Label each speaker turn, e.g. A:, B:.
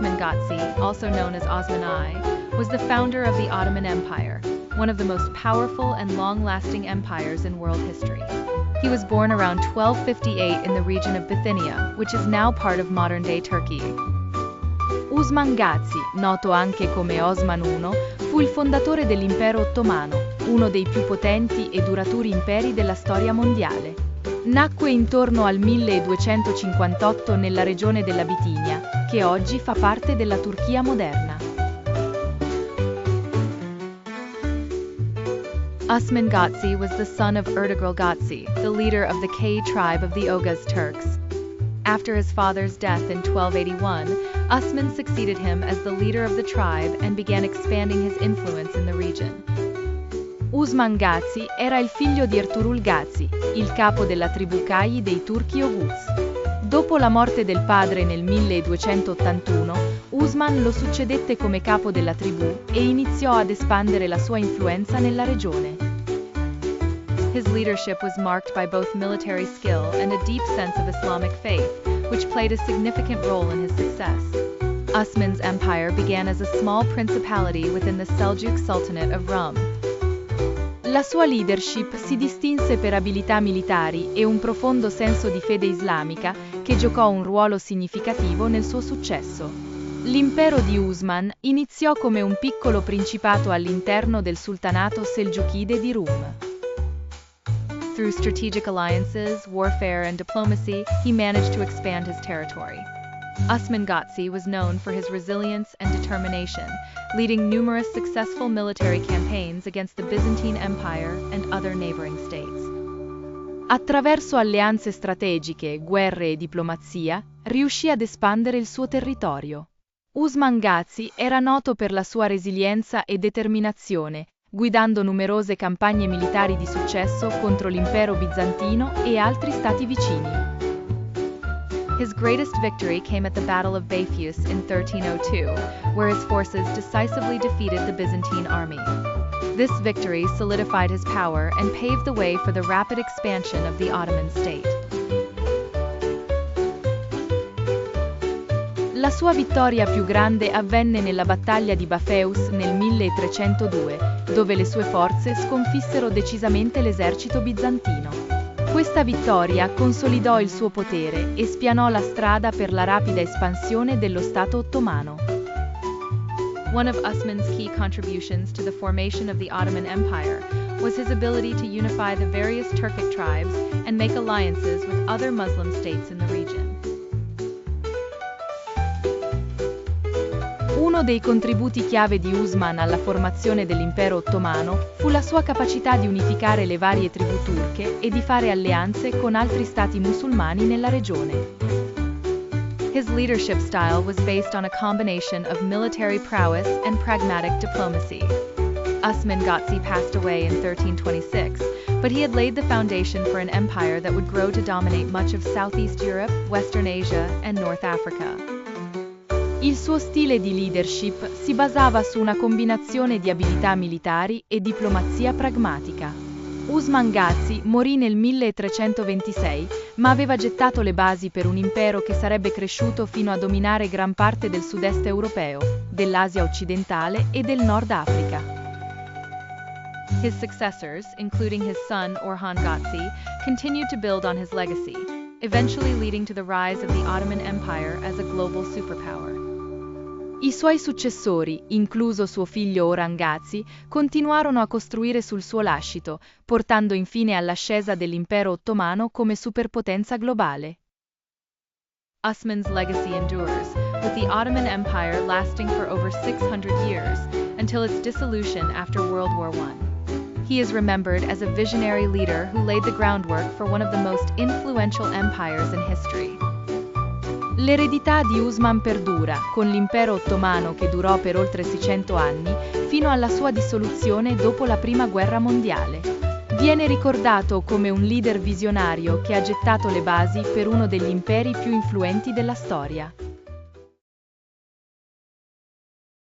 A: Osman Gazi, also known as Osman I, was the founder of the Ottoman Empire, one of the most powerful and long-lasting empires in world history. He was born around 1258 in the region of Bithynia, which is now part of modern-day Turkey. Osman Gazi, noto anche come Osman I, fu il fondatore dell'impero ottomano, uno dei più potenti e duraturi imperi della storia mondiale. Nacque intorno al 1258 nella regione della Bitinia, che oggi fa parte della Turchia moderna. Osman Gazi was the son of Ertugrul Gazi, the leader of the K tribe of the Oghuz Turks. After his father's death in 1281, Osman succeeded him as the leader of the tribe and began expanding his influence in the region. Osman Gazi era il figlio di Ertugrul Gazi, il capo della tribù Kai dei turchi Oghuz. Dopo la morte del padre nel 1281, Osman lo succedette come capo della tribù e iniziò ad espandere la sua influenza nella regione. His leadership was marked by both military skill and a deep sense of Islamic faith, which played a significant role in his success. Osman's empire began as a small principality within the Seljuk Sultanate of Rum. La sua leadership si distinse per abilità militari e un profondo senso di fede islamica che giocò un ruolo significativo nel suo successo. L'impero di Osman iniziò come un piccolo principato all'interno del sultanato selgiukide di Rum. Through strategic alliances, warfare, and diplomacy, he managed to expand his territory. Osman Gazi was known for his resilience and determination, leading numerous successful military campaigns against the Byzantine Empire and other neighboring states. Attraverso alleanze strategiche, guerre e diplomazia, riuscì ad espandere il suo territorio. Osman Gazi era noto per la sua resilienza e determinazione, guidando numerose campagne militari di successo contro l'impero bizantino e altri stati vicini. His greatest victory came at the Battle of Bapheus in 1302, where his forces decisively defeated the Byzantine army. This victory solidified his power and paved the way for the rapid expansion of the Ottoman state. La sua vittoria più grande avvenne nella battaglia di Bapheus nel 1302, dove le sue forze sconfissero decisamente l'esercito bizantino. Questa vittoria consolidò il suo potere e spianò la strada per la rapida espansione dello Stato ottomano. One of Osman's key contributions to the formation of the Ottoman Empire was his ability to unify the various Turkic tribes and make alliances with other Muslim states in the region. Uno dei contributi chiave di Osman alla formazione dell'impero ottomano fu la sua capacità di unificare le varie tribù turche e di fare alleanze con altri stati musulmani nella regione. His leadership style was based on a combination of military prowess and pragmatic diplomacy. Osman Gazi passed away in 1326, but he had laid the foundation for an empire that would grow to dominate much of Southeast Europe, Western Asia, and North Africa. Il suo stile di leadership si basava su una combinazione di abilità militari e diplomazia pragmatica. Osman Gazi morì nel 1326, ma aveva gettato le basi per un impero che sarebbe cresciuto fino a dominare gran parte del sud-est europeo, dell'Asia occidentale e del Nord Africa. His successors, including his son Orhan Gazi, continued to build on his legacy, eventually leading to the rise of the Ottoman Empire as a global superpower. I suoi successori, incluso suo figlio Orhan Gazi, continuarono a costruire sul suo lascito, portando infine all'ascesa dell'impero ottomano come superpotenza globale. Osman's legacy endures, with the Ottoman Empire lasting for over 600 years, until its dissolution after World War I. He is remembered as a visionary leader who laid the groundwork for one of the most influential empires in history. L'eredità di Osman perdura, con l'impero ottomano che durò per oltre 600 anni, fino alla sua dissoluzione dopo la Prima Guerra Mondiale. Viene ricordato come un leader visionario che ha gettato le basi per uno degli imperi più influenti della storia.